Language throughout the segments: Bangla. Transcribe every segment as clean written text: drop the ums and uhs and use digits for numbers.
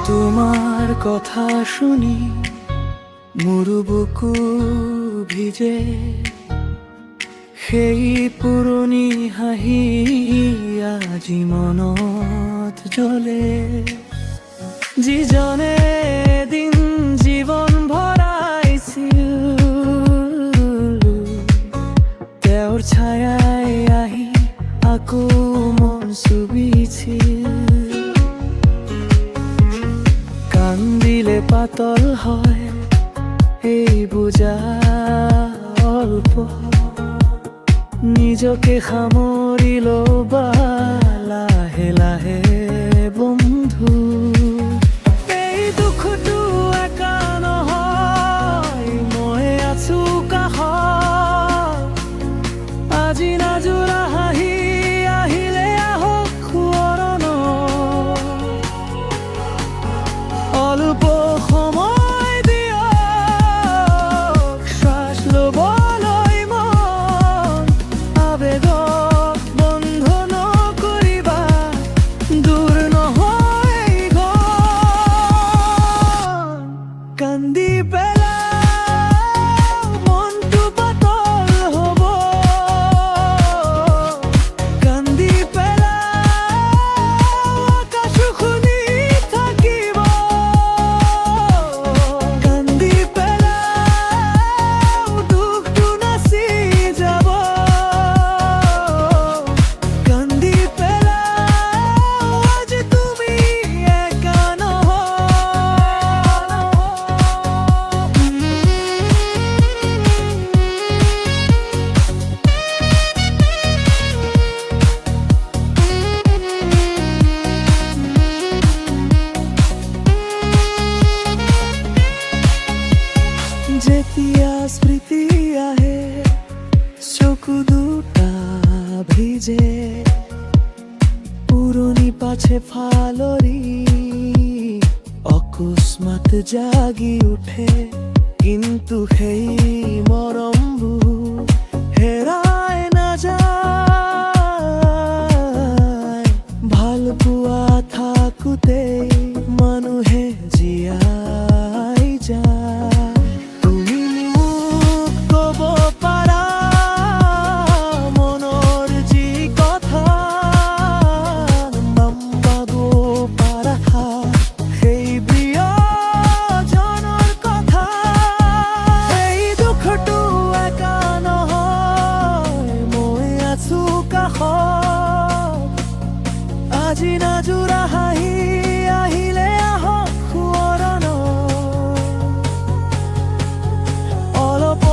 তোমার কথা শুনি মোর বুকু ভিজে, সেই পুৰণি হাঁহি আজি মনত জ্বলে। যিজনে এদিন জীৱন ভৰাইছিল, তেওঁৰ ছায়াই আহি আকৌ মন চুবিছিল। কান্দিলে পাতল হয় এই বোজা অল্প, নিজকে সামৰি ল'বা লাহে লাহে বন্ধু। এই দুখটো একা নহয়, মই আছো কাষত। আজি নাজোৰা হাঁহি আহিলে আহক সোঁৱৰণ, অল্প সময় দিয়ক শ্বাস ল'বলৈ মন। আবেগক বন্ধ নকৰিবা, দূৰ নহয় ঘৰ। কান্দি পেলাও মনটো পাতল হ'ব, কান্দি পেলাও আকাশ শুনি থাকিব, কান্দি পেলাও দুখটো নাচি যাব, কান্দি পেলাও আজি তুমি একা যেতিয়া স্মৃতি আহে চকু দুটা ভিজে, পুৰণি পাছে ফালৰি অকস্মাত জাগি উঠে। কিন্তু সেই মৰমবোৰ হেৰাই নাযায়, ভাল পোৱা থাকোঁতেই মানুহে জীয়াই যায়। তুমি মোক ক'ব পাৰা মনৰ যি কথা, নাম্বাব পাৰা সেই প্ৰিয়জনৰ কথা। এই দুখটো একা নহয়, মই আছো কাষত। আজি নাজোৰা হাঁহি আহিলে আহক সোঁৱৰণ, অলপ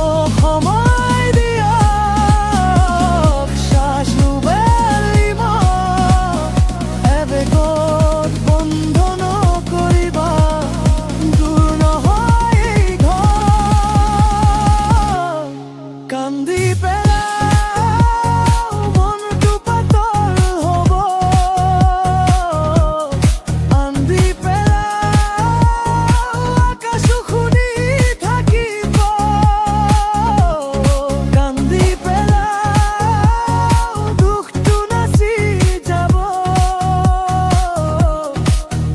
সময় দিয়ক শ্বাস ল'বলৈ মন। আবেগত বন্ধ নকৰিবা, দূৰ নহয় এই ঘৰ। কান্দি পেলাও মনটো পাতল হ'ব, কান্দি পেলাও আকাশ শুনি থাকিব, কান্দি পেলাও দুখটো নাচি যাব,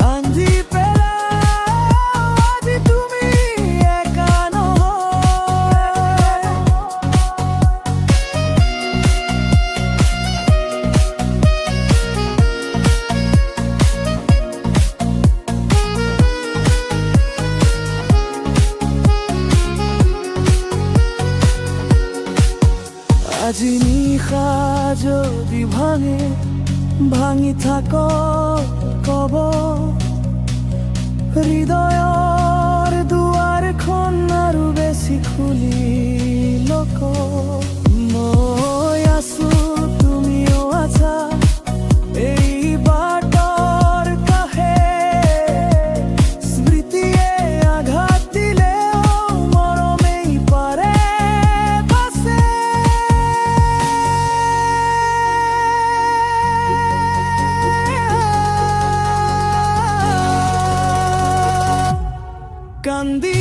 কান্দি পেলাও আজি তুমি একা নহয়। আজি নিশা যদি ভাঙে, ভাঙি থাক কব, হৃদয়ৰ দুৱাৰখন আৰু বেছি খুলি লক। মই আছো তুমিও আছা এই বাটৰ কাষে, স্মৃতিয়ে আঘাত দিলেও মৰমেই পাৰে বাচে। কান্দি